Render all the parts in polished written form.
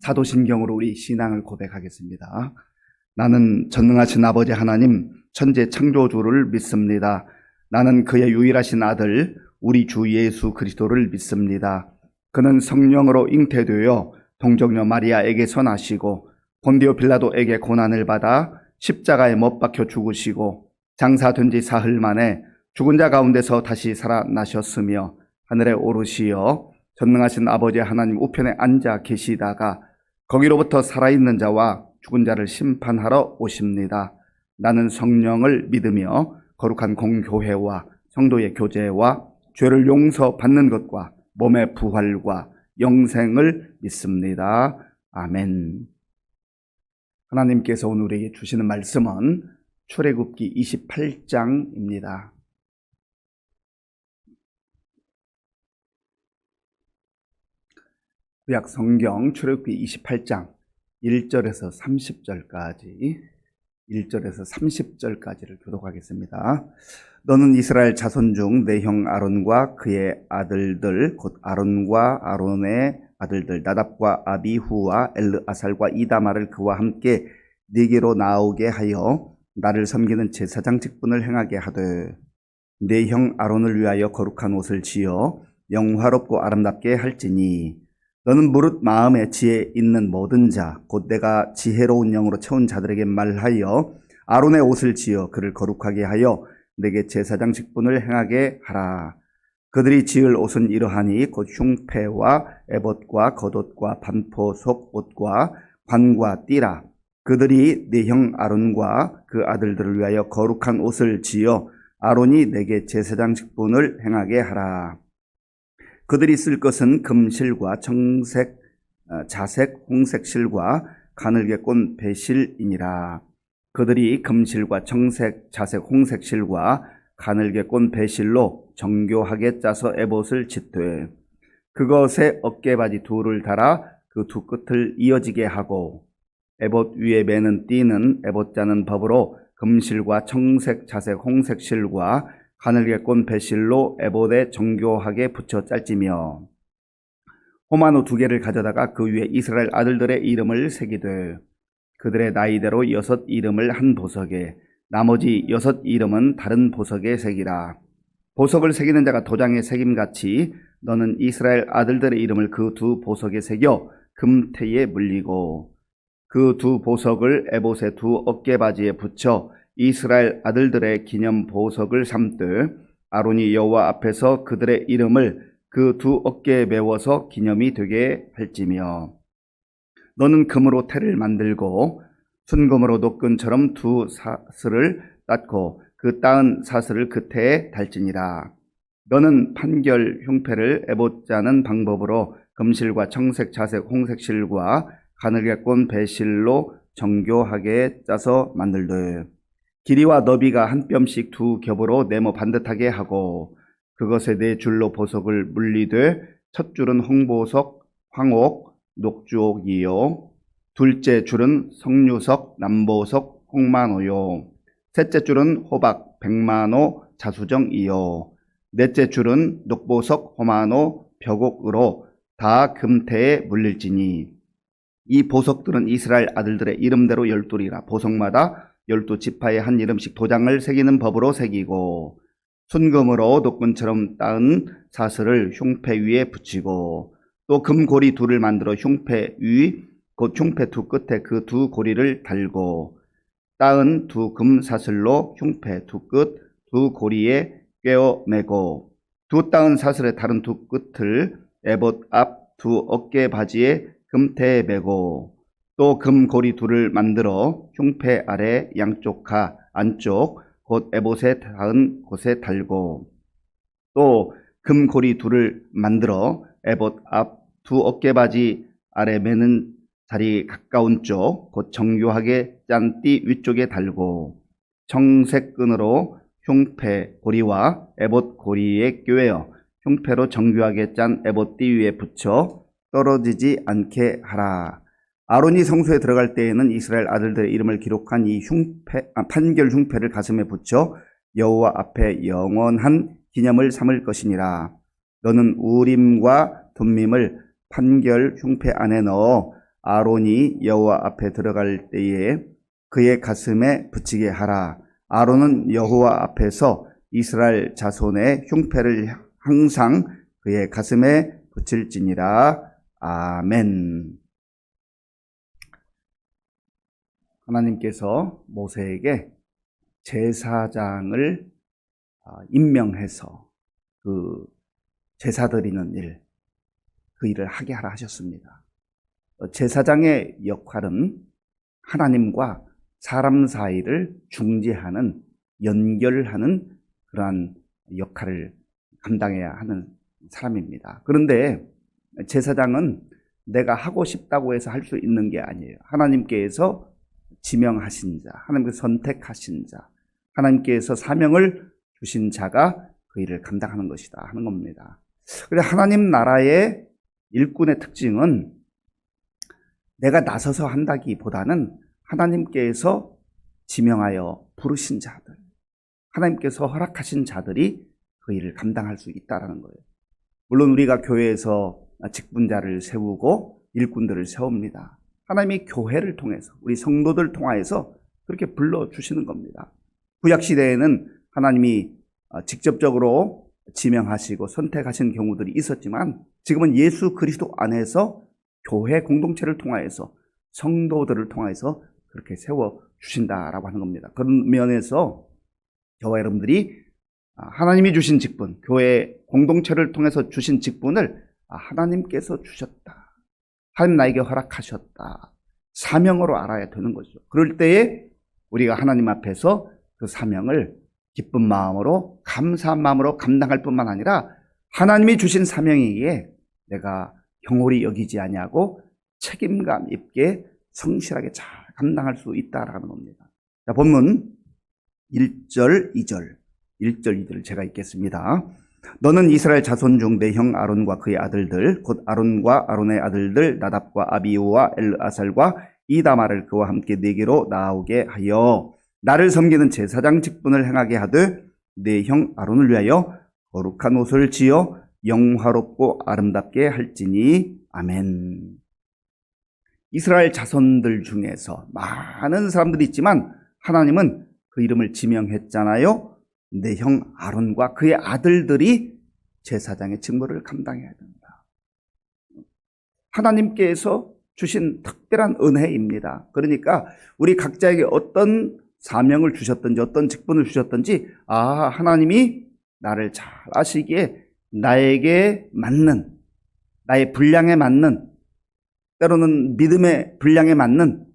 사도신경으로 우리 신앙을 고백하겠습니다. 나는 전능하신 아버지 하나님 천재 창조주를 믿습니다. 나는 그의 유일하신 아들 우리 주 예수 그리스도를 믿습니다. 그는 성령으로 잉태되어 동정녀 마리아에게서 나시고 본디오 빌라도에게 고난을 받아 십자가에 못 박혀 죽으시고 장사된 지 사흘 만에 죽은 자 가운데서 다시 살아나셨으며 하늘에 오르시어 전능하신 아버지 하나님 우편에 앉아 계시다가 거기로부터 살아있는 자와 죽은 자를 심판하러 오십니다. 나는 성령을 믿으며 거룩한 공교회와 성도의 교제와 죄를 용서받는 것과 몸의 부활과 영생을 믿습니다. 아멘. 하나님께서 오늘 우리에게 주시는 말씀은 출애굽기 28장입니다. 구약 성경 출애굽기 28장 1절에서 30절까지를 교독하겠습니다. 너는 이스라엘 자손 중 내 형 아론과 그의 아들들 곧 아론과 아론의 아들들 나답과 아비후와 엘르아살과 이다말을 그와 함께 네게로 나오게 하여 나를 섬기는 제사장 직분을 행하게 하되 내 형 아론을 위하여 거룩한 옷을 지어 영화롭고 아름답게 할지니 너는 무릇 마음에 지혜 있는 모든 자 곧 내가 지혜로운 영으로 채운 자들에게 말하여 아론의 옷을 지어 그를 거룩하게 하여 내게 제사장 직분을 행하게 하라. 그들이 지을 옷은 이러하니 곧 흉패와 에봇과 겉옷과 반포 속 옷과 관과 띠라. 그들이 내 형 아론과 그 아들들을 위하여 거룩한 옷을 지어 아론이 내게 제사장 직분을 행하게 하라. 그들이 쓸 것은 금실과 청색, 자색, 홍색 실과 가늘게 꼰 배실이니라. 그들이 금실과 청색, 자색, 홍색 실과 가늘게 꼰 배실로 정교하게 짜서 에봇을 짓되 그것에 어깨바지 둘을 달아 그 두 끝을 이어지게 하고 에봇 위에 매는 띠는 에봇 짜는 법으로 금실과 청색, 자색, 홍색 실과 가늘게 꼰 배실로 에봇에 정교하게 붙여 짤지며 호마노 2개를 가져다가 그 위에 이스라엘 아들들의 이름을 새기되 그들의 나이대로 6 이름을 한 보석에 나머지 6 이름은 다른 보석에 새기라. 보석을 새기는 자가 도장에 새김같이 너는 이스라엘 아들들의 이름을 그 두 보석에 새겨 금태에 물리고 그 두 보석을 에봇의 두 어깨바지에 붙여 이스라엘 아들들의 기념 보석을 삼되 아론이 여호와 앞에서 그들의 이름을 그 두 어깨에 메워서 기념이 되게 할지며 너는 금으로 태를 만들고 순금으로 노끈처럼 두 사슬을 땄고 그 따은 사슬을 그 태에 달지니라. 너는 판결 흉패를 에봇 짜는 방법으로 금실과 청색, 자색, 홍색 실과 가늘게 꼰 배실로 정교하게 짜서 만들되 길이와 너비가 한 뼘씩 2 겹으로 네모 반듯하게 하고 그것에 4줄로 보석을 물리되 첫 줄은 홍보석, 황옥, 녹주옥이요 둘째 줄은 석류석, 남보석, 홍마노요 셋째 줄은 호박, 백마노, 자수정이요 넷째 줄은 녹보석, 호마노, 벽옥으로 다 금태에 물릴지니 이 보석들은 이스라엘 아들들의 이름대로 12이라. 보석마다 12지파의 한 이름씩 도장을 새기는 법으로 새기고 순금으로 노끈처럼 따은 사슬을 흉패 위에 붙이고 또 금고리 2를 만들어 흉패 위 곧 흉패 2 끝에 그 2 고리를 달고 따은 2 금사슬로 흉패 2 끝 2 고리에 꿰어매고 2 따은 사슬의 다른 2 끝을 에봇 앞 2 어깨 바지에 금태에 매고 또 금고리 2를 만들어 흉패 아래 양쪽 가 안쪽 곧 에봇에 닿은 곳에 달고 또 금고리 2를 만들어 에봇 앞 2 어깨바지 아래 매는 자리 가까운 쪽 곧 정교하게 짠 띠 위쪽에 달고 청색 끈으로 흉패 고리와 에봇 고리에 꿰어 흉패로 정교하게 짠 에봇 띠 위에 붙여 떨어지지 않게 하라. 아론이 성소에 들어갈 때에는 이스라엘 아들들의 이름을 기록한 이 판결 흉패를 가슴에 붙여 여호와 앞에 영원한 기념을 삼을 것이니라. 너는 우림과 둠밈을 판결 흉패 안에 넣어 아론이 여호와 앞에 들어갈 때에 그의 가슴에 붙이게 하라. 아론은 여호와 앞에서 이스라엘 자손의 흉패를 항상 그의 가슴에 붙일지니라. 아멘. 하나님께서 모세에게 제사장을 임명해서 그 제사 드리는 일, 그 일을 하게 하라 하셨습니다. 제사장의 역할은 하나님과 사람 사이를 중재하는, 연결하는 그러한 역할을 감당해야 하는 사람입니다. 그런데 제사장은 내가 하고 싶다고 해서 할 수 있는 게 아니에요. 하나님께서 지명하신 자, 하나님께서 선택하신 자, 하나님께서 사명을 주신 자가 그 일을 감당하는 것이다 하는 겁니다. 그래서 하나님 나라의 일꾼의 특징은 내가 나서서 한다기보다는 하나님께서 지명하여 부르신 자들, 하나님께서 허락하신 자들이 그 일을 감당할 수 있다는 거예요. 물론 우리가 교회에서 직분자를 세우고 일꾼들을 세웁니다. 하나님이 교회를 통해서, 우리 성도들 통하여서 그렇게 불러주시는 겁니다. 구약시대에는 하나님이 직접적으로 지명하시고 선택하신 경우들이 있었지만 지금은 예수 그리스도 안에서 교회 공동체를 통하여서 성도들을 통해서 그렇게 세워주신다라고 하는 겁니다. 그런 면에서 저와 여러분들이 하나님이 주신 직분, 교회 공동체를 통해서 주신 직분을 하나님께서 주셨다, 하나님 나에게 허락하셨다, 사명으로 알아야 되는 거죠. 그럴 때에 우리가 하나님 앞에서 그 사명을 기쁜 마음으로, 감사한 마음으로 감당할 뿐만 아니라 하나님이 주신 사명이기에 내가 경홀히 여기지 아니하고 책임감 있게 성실하게 잘 감당할 수 있다라는 겁니다. 자, 본문 1절, 2절, 1절, 2절을 제가 읽겠습니다. 너는 이스라엘 자손 중 내 형 아론과 그의 아들들, 곧 아론과 아론의 아들들 나답과 아비후와 엘르아살과 이다말을 그와 함께 네게로 나오게 하여 나를 섬기는 제사장 직분을 행하게 하되 내 형 아론을 위하여 거룩한 옷을 지어 영화롭고 아름답게 할지니. 아멘. 이스라엘 자손들 중에서 많은 사람들이 있지만 하나님은 그 이름을 지명했잖아요. 내 형 아론과 그의 아들들이 제사장의 직무를 감당해야 된다. 하나님께서 주신 특별한 은혜입니다. 그러니까 우리 각자에게 어떤 사명을 주셨든지 어떤 직분을 주셨든지 하나님이 나를 잘 아시기에 나에게 맞는, 나의 분량에 맞는, 때로는 믿음의 분량에 맞는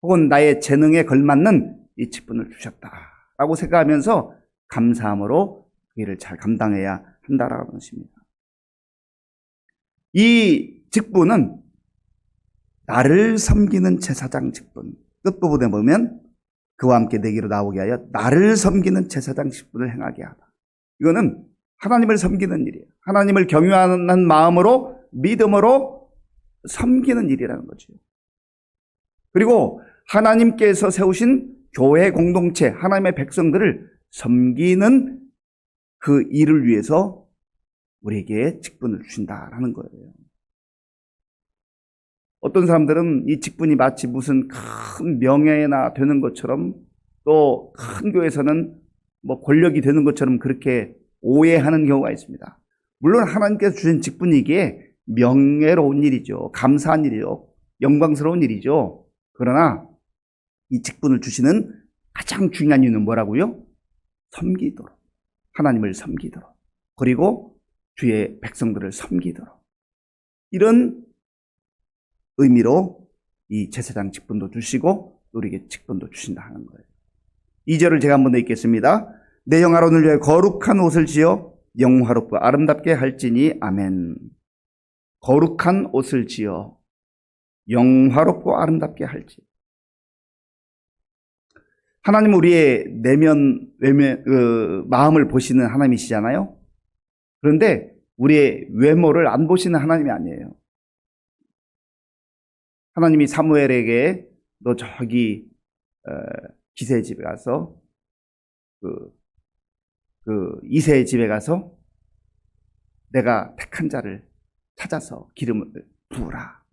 혹은 나의 재능에 걸맞는 이 직분을 주셨다라고 생각하면서 감사함으로 그 일을 잘 감당해야 한다라는 것입니다. 이 직분은 나를 섬기는 제사장 직분, 끝부분에 보면 그와 함께 내게로 나오게 하여 나를 섬기는 제사장 직분을 행하게 하다. 이거는 하나님을 섬기는 일이에요. 하나님을 경유하는 마음으로, 믿음으로 섬기는 일이라는 거죠. 그리고 하나님께서 세우신 교회 공동체, 하나님의 백성들을 섬기는 그 일을 위해서 우리에게 직분을 주신다라는 거예요. 어떤 사람들은 이 직분이 마치 무슨 큰 명예나 되는 것처럼, 또 큰 교회에서는 뭐 권력이 되는 것처럼 그렇게 오해하는 경우가 있습니다. 물론 하나님께서 주신 직분이기에 명예로운 일이죠. 감사한 일이죠. 영광스러운 일이죠. 그러나 이 직분을 주시는 가장 중요한 이유는 뭐라고요? 섬기도록, 하나님을 섬기도록, 그리고 주의 백성들을 섬기도록, 이런 의미로 이 제사장 직분도 주시고 우리에게 직분도 주신다 하는 거예요. 2절을 제가 한번 더 읽겠습니다. 내 형 아론을 위해 거룩한 옷을 지어 영화롭고 아름답게 할지니. 아멘. 거룩한 옷을 지어 영화롭고 아름답게 할지. 하나님은 우리의 내면, 외면, 마음을 보시는 하나님이시잖아요. 그런데 우리의 외모를 안 보시는 하나님이 아니에요. 하나님이 사무엘에게 너 저기 기세의 집에 가서 이새의 집에 가서 내가 택한 자를 찾아서 기름을 부으라.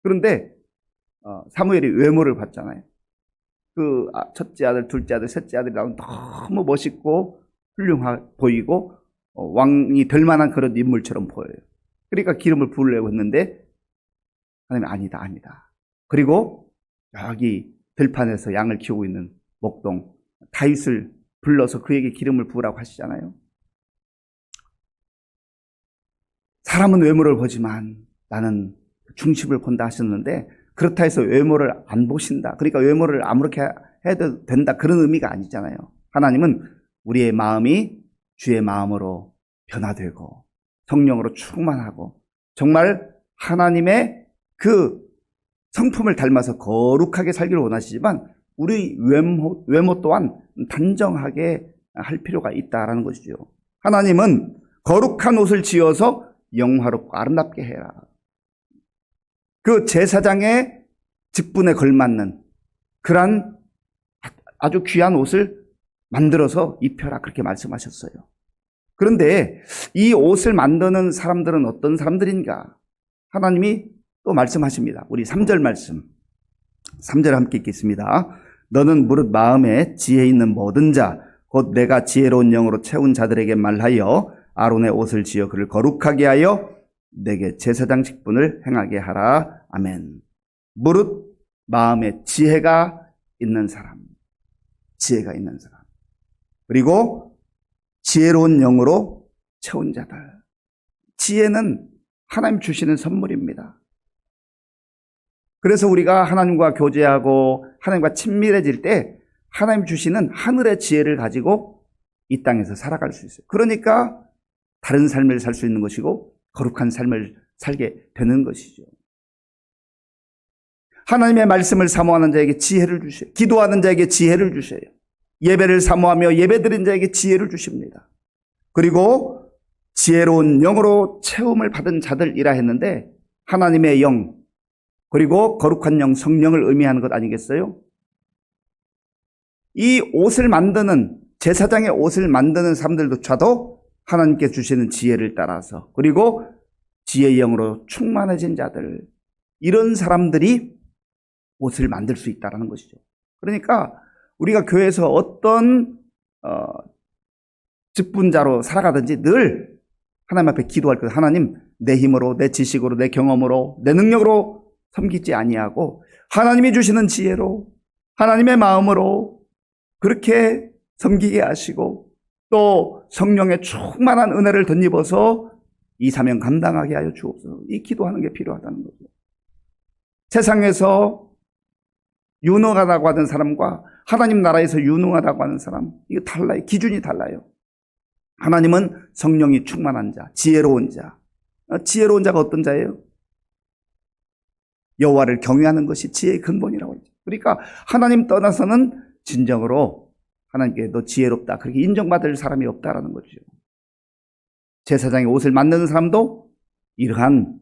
그런데 사무엘이 외모를 봤잖아요. 첫째 아들, 둘째 아들, 셋째 아들이 나오면 너무 멋있고 훌륭해 보이고 왕이 될 만한 그런 인물처럼 보여요. 그러니까 기름을 부으려고 했는데 하나님이 아니다. 그리고 여기 들판에서 양을 키우고 있는 목동 다윗을 불러서 그에게 기름을 부으라고 하시잖아요. 사람은 외모를 보지만 나는 중심을 본다 하셨는데, 그렇다 해서 외모를 안 보신다, 그러니까 외모를 아무렇게 해도 된다, 그런 의미가 아니잖아요. 하나님은 우리의 마음이 주의 마음으로 변화되고 성령으로 충만하고 정말 하나님의 그 성품을 닮아서 거룩하게 살기를 원하시지만 우리 외모 또한 단정하게 할 필요가 있다라는 것이죠. 하나님은 거룩한 옷을 지어서 영화롭고 아름답게 해라. 그 제사장의 직분에 걸맞는 그러한 아주 귀한 옷을 만들어서 입혀라, 그렇게 말씀하셨어요. 그런데 이 옷을 만드는 사람들은 어떤 사람들인가? 하나님이 또 말씀하십니다. 우리 3절 말씀, 3절 함께 읽겠습니다. 너는 무릇 마음에 지혜 있는 모든 자, 곧 내가 지혜로운 영으로 채운 자들에게 말하여 아론의 옷을 지어 그를 거룩하게 하여 내게 제사장 직분을 행하게 하라. 아멘. 무릇 마음에 지혜가 있는 사람, 지혜가 있는 사람, 그리고 지혜로운 영으로 채운 자들. 지혜는 하나님 주시는 선물입니다. 그래서 우리가 하나님과 교제하고 하나님과 친밀해질 때 하나님 주시는 하늘의 지혜를 가지고 이 땅에서 살아갈 수 있어요. 그러니까 다른 삶을 살 수 있는 것이고 거룩한 삶을 살게 되는 것이죠. 하나님의 말씀을 사모하는 자에게 지혜를 주셔요. 기도하는 자에게 지혜를 주셔요. 예배를 사모하며 예배드린 자에게 지혜를 주십니다. 그리고 지혜로운 영으로 채움을 받은 자들이라 했는데, 하나님의 영 그리고 거룩한 영, 성령을 의미하는 것 아니겠어요? 이 옷을 만드는, 제사장의 옷을 만드는 사람들조차도 하나님께 주시는 지혜를 따라서, 그리고 지혜의 영으로 충만해진 자들, 이런 사람들이 옷을 만들 수 있다는 것이죠. 그러니까 우리가 교회에서 어떤 직분자로 살아가든지 늘 하나님 앞에 기도할 것, 하나님, 내 힘으로, 내 지식으로, 내 경험으로, 내 능력으로 섬기지 아니하고 하나님이 주시는 지혜로, 하나님의 마음으로 그렇게 섬기게 하시고 또 성령의 충만한 은혜를 덧입어서 이 사명 감당하게 하여 주옵소서. 이 기도하는 게 필요하다는 거죠. 세상에서 유능하다고 하는 사람과 하나님 나라에서 유능하다고 하는 사람, 이거 달라요. 기준이 달라요. 하나님은 성령이 충만한 자, 지혜로운 자. 지혜로운 자가 어떤 자예요? 여호와를 경외하는 것이 지혜의 근본이라고 했죠. 그러니까 하나님 떠나서는 진정으로 하나님께 너 지혜롭다, 그렇게 인정받을 사람이 없다라는 거죠. 제사장의 옷을 만드는 사람도 이러한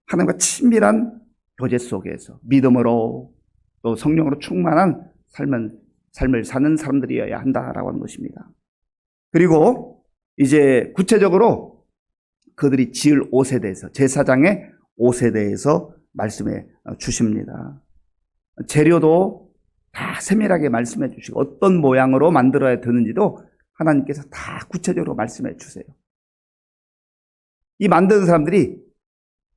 하나님과 친밀한 교제 속에서 믿음으로 또 성령으로 충만한 삶을 사는 사람들이어야 한다라고 하는 것입니다. 그리고 이제 구체적으로 그들이 지을 옷에 대해서, 제사장의 옷에 대해서 말씀해 주십니다. 재료도 다 세밀하게 말씀해 주시고 어떤 모양으로 만들어야 되는지도 하나님께서 다 구체적으로 말씀해 주세요. 이 만드는 사람들이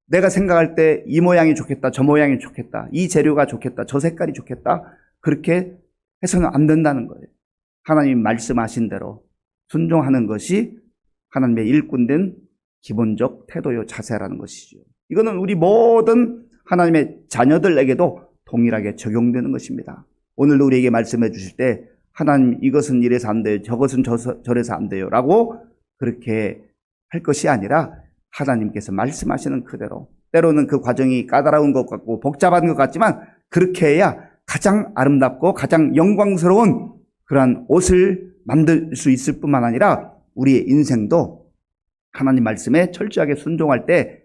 내가 생각할 때 이 모양이 좋겠다, 저 모양이 좋겠다, 이 재료가 좋겠다, 저 색깔이 좋겠다, 그렇게 해서는 안 된다는 거예요. 하나님 말씀하신 대로 순종하는 것이 하나님의 일꾼된 기본적 태도요 자세라는 것이죠. 이거는 우리 모든 하나님의 자녀들에게도 동일하게 적용되는 것입니다. 오늘도 우리에게 말씀해 주실 때 하나님 이것은 이래서 안 돼요, 저것은 저래서 안 돼요 라고 그렇게 할 것이 아니라 하나님께서 말씀하시는 그대로, 때로는 그 과정이 까다로운 것 같고 복잡한 것 같지만 그렇게 해야 가장 아름답고 가장 영광스러운 그러한 옷을 만들 수 있을 뿐만 아니라 우리의 인생도 하나님 말씀에 철저하게 순종할 때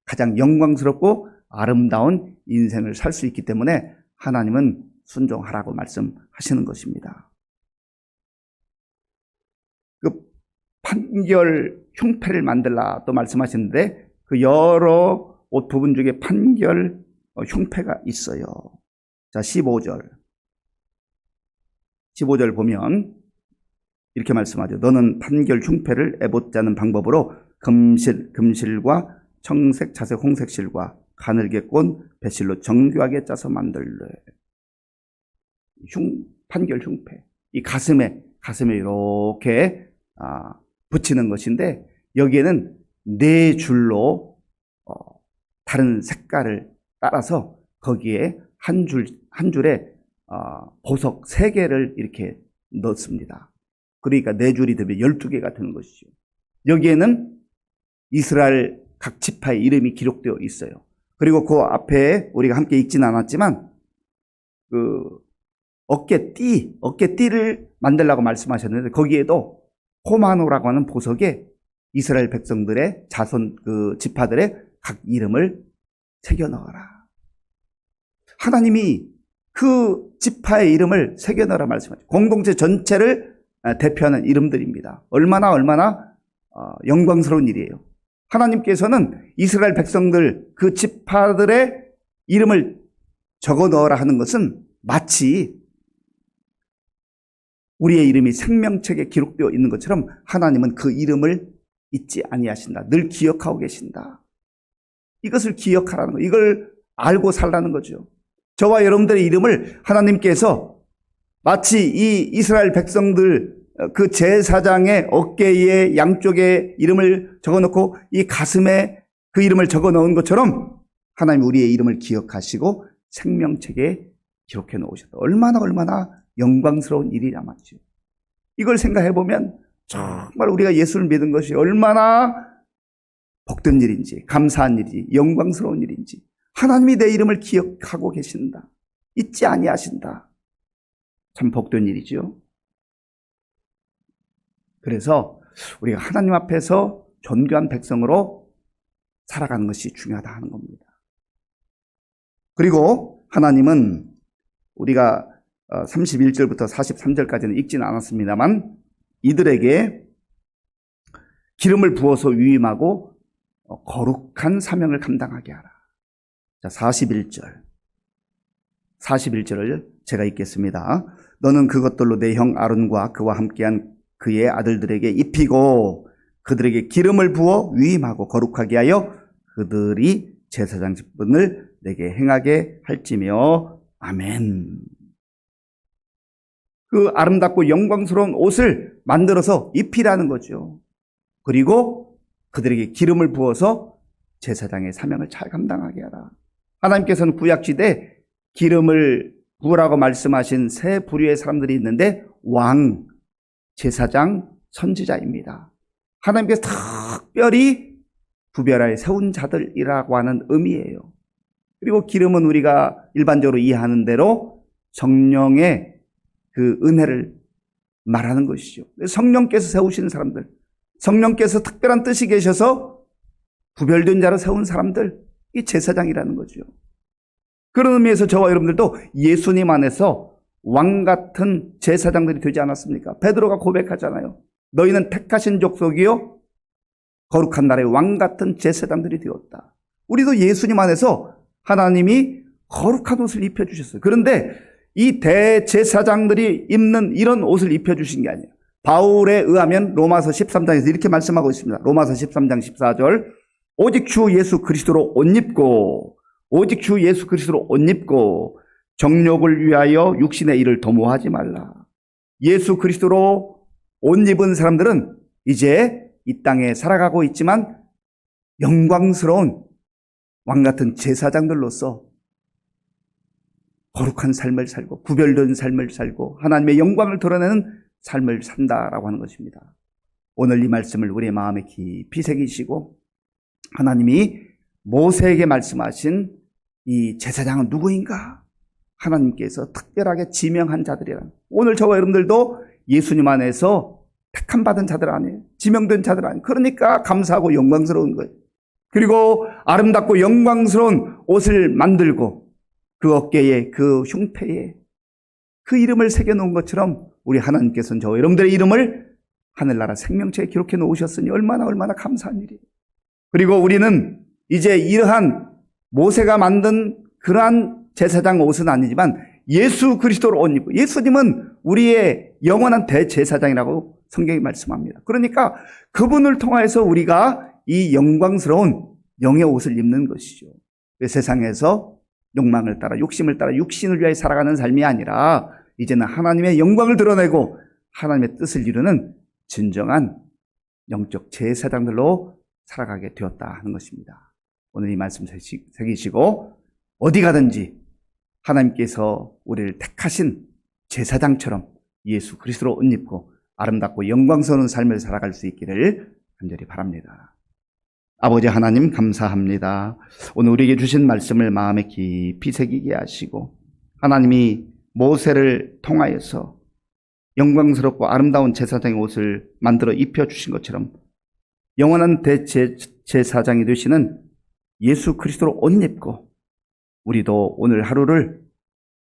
가장 영광스럽고 아름다운 인생을 살 수 있기 때문에 하나님은 순종하라고 말씀하시는 것입니다. 그 판결 흉패를 만들라 또 말씀하시는데, 그 여러 옷 부분 중에 판결 흉패가 있어요. 자, 15절 보면 이렇게 말씀하죠. 너는 판결 흉패를 에봇 자는 방법으로 금실과 청색, 자색, 홍색 실과 가늘게 꼰 배실로 정교하게 짜서 만들래. 판결 흉패. 이 가슴에 이렇게 붙이는 것인데, 여기에는 네 줄로 다른 색깔을 따라서 거기에 한 줄에 보석 3개를 이렇게 넣습니다. 그러니까 4줄이 되면 12개가 되는 것이죠. 여기에는 이스라엘 각 지파의 이름이 기록되어 있어요. 그리고 그 앞에 우리가 함께 읽지는 않았지만 그 어깨띠를 만들라고 말씀하셨는데, 거기에도 호마노라고 하는 보석에 이스라엘 백성들의 자손 그 지파들의 각 이름을 새겨 넣어라. 하나님이 그 지파의 이름을 새겨 넣어라 말씀하죠. 공동체 전체를 대표하는 이름들입니다. 얼마나 영광스러운 일이에요. 하나님께서는 이스라엘 백성들 그 지파들의 이름을 적어 넣어라 하는 것은 마치 우리의 이름이 생명책에 기록되어 있는 것처럼 하나님은 그 이름을 잊지 아니하신다. 늘 기억하고 계신다. 이것을 기억하라는 거, 이걸 알고 살라는 거죠. 저와 여러분들의 이름을 하나님께서 마치 이 이스라엘 백성들 그 제사장의 어깨에 양쪽에 이름을 적어놓고 이 가슴에 그 이름을 적어놓은 것처럼 하나님 우리의 이름을 기억하시고 생명책에 기록해 놓으셨다. 얼마나 영광스러운 일이라 말이죠. 이걸 생각해 보면 정말 우리가 예수를 믿은 것이 얼마나 복된 일인지, 감사한 일인지, 영광스러운 일인지, 하나님이 내 이름을 기억하고 계신다, 잊지 아니하신다, 참 복된 일이죠. 그래서 우리가 하나님 앞에서 존귀한 백성으로 살아가는 것이 중요하다 하는 겁니다. 그리고 하나님은 우리가 31절부터 43절까지는 읽지는 않았습니다만 이들에게 기름을 부어서 위임하고 거룩한 사명을 감당하게 하라. 자, 41절을 제가 읽겠습니다. 너는 그것들로 내 형 아론과 그와 함께한 그의 아들들에게 입히고 그들에게 기름을 부어 위임하고 거룩하게 하여 그들이 제사장 직분을 내게 행하게 할지며 아멘. 그 아름답고 영광스러운 옷을 만들어서 입히라는 거죠. 그리고 그들에게 기름을 부어서 제사장의 사명을 잘 감당하게 하라. 하나님께서는 구약시대 기름을 부으라고 말씀하신 세 부류의 사람들이 있는데 왕, 제사장, 선지자입니다. 하나님께서 특별히 구별하여 세운 자들이라고 하는 의미예요. 그리고 기름은 우리가 일반적으로 이해하는 대로 성령의 그 은혜를 말하는 것이죠. 성령께서 세우시는 사람들, 성령께서 특별한 뜻이 계셔서 구별된 자로 세운 사람들, 이 제사장이라는 거죠. 그런 의미에서 저와 여러분들도 예수님 안에서 왕 같은 제사장들이 되지 않았습니까? 베드로가 고백하잖아요. 너희는 택하신 족속이요 거룩한 나라의 왕 같은 제사장들이 되었다. 우리도 예수님 안에서 하나님이 거룩한 옷을 입혀주셨어요. 그런데 이 대제사장들이 입는 이런 옷을 입혀주신 게 아니에요. 바울에 의하면 로마서 13장에서 이렇게 말씀하고 있습니다. 로마서 13장 14절 오직 주 예수 그리스도로 옷 입고 오직 주 예수 그리스도로 옷 입고 정욕을 위하여 육신의 일을 도모하지 말라. 예수 그리스도로 옷 입은 사람들은 이제 이 땅에 살아가고 있지만 영광스러운 왕같은 제사장들로서 거룩한 삶을 살고 구별된 삶을 살고 하나님의 영광을 드러내는 삶을 산다라고 하는 것입니다. 오늘 이 말씀을 우리의 마음에 깊이 새기시고 하나님이 모세에게 말씀하신 이 제사장은 누구인가? 하나님께서 특별하게 지명한 자들이란, 오늘 저와 여러분들도 예수님 안에서 택함 받은 자들 아니에요. 지명된 자들 아니에요. 그러니까 감사하고 영광스러운 거예요. 그리고 아름답고 영광스러운 옷을 만들고 그 어깨에 그 흉패에 그 이름을 새겨놓은 것처럼 우리 하나님께서는 저와 여러분들의 이름을 하늘나라 생명책에 기록해 놓으셨으니 얼마나 감사한 일이에요. 그리고 우리는 이제 이러한 모세가 만든 그러한 제사장 옷은 아니지만 예수 그리스도로 옷 입고, 예수님은 우리의 영원한 대제사장이라고 성경이 말씀합니다. 그러니까 그분을 통하여서 우리가 이 영광스러운 영의 옷을 입는 것이죠. 세상에서 욕망을 따라, 욕심을 따라 육신을 위하여 살아가는 삶이 아니라 이제는 하나님의 영광을 드러내고 하나님의 뜻을 이루는 진정한 영적 제사장들로 살아가게 되었다 하는 것입니다. 오늘 이 말씀 새기시고 어디 가든지 하나님께서 우리를 택하신 제사장처럼 예수 그리스도로 옷 입고 아름답고 영광스러운 삶을 살아갈 수 있기를 간절히 바랍니다. 아버지 하나님 감사합니다. 오늘 우리에게 주신 말씀을 마음에 깊이 새기게 하시고 하나님이 모세를 통하여서 영광스럽고 아름다운 제사장의 옷을 만들어 입혀주신 것처럼 영원한 대제사장이 되시는 예수 그리스도로 옷 입고 우리도 오늘 하루를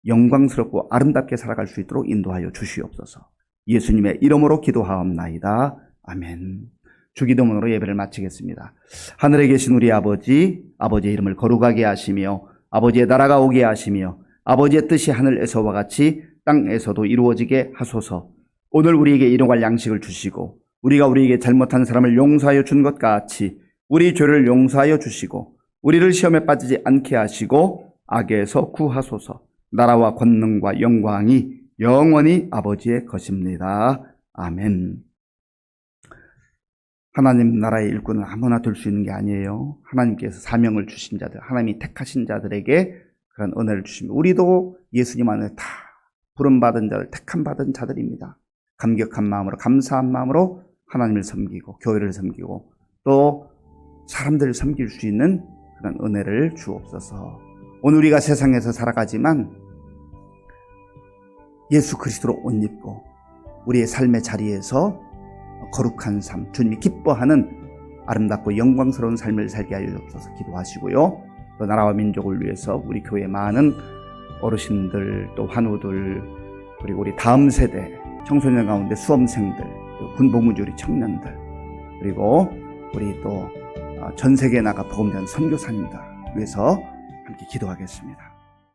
영광스럽고 아름답게 살아갈 수 있도록 인도하여 주시옵소서. 예수님의 이름으로 기도하옵나이다. 아멘. 주기도문으로 예배를 마치겠습니다. 하늘에 계신 우리 아버지, 아버지의 이름을 거룩하게 하시며 아버지의 나라가 오게 하시며 아버지의 뜻이 하늘에서와 같이 땅에서도 이루어지게 하소서. 오늘 우리에게 일용할 양식을 주시고 우리가 우리에게 잘못한 사람을 용서하여 준 것 같이 우리 죄를 용서하여 주시고 우리를 시험에 빠지지 않게 하시고 악에서 구하소서. 나라와 권능과 영광이 영원히 아버지의 것입니다. 아멘. 하나님 나라의 일꾼은 아무나 될 수 있는 게 아니에요. 하나님께서 사명을 주신 자들, 하나님이 택하신 자들에게 그런 은혜를 주십니다. 우리도 예수님 안에 다 부름받은 자들, 택함받은 자들입니다. 감격한 마음으로, 감사한 마음으로 하나님을 섬기고 교회를 섬기고 또 사람들을 섬길 수 있는 그런 은혜를 주옵소서. 오늘 우리가 세상에서 살아가지만 예수 그리스도로 옷 입고 우리의 삶의 자리에서 거룩한 삶, 주님이 기뻐하는 아름답고 영광스러운 삶을 살게 하여 주옵소서 기도하시고요. 또 나라와 민족을 위해서 우리 교회 많은 어르신들, 또 환우들, 그리고 우리 다음 세대 청소년 가운데 수험생들, 군복무지 우리 청년들, 그리고 우리 또 전 세계에 나가 복음 전하는 선교사님들 위해서 함께 기도하겠습니다.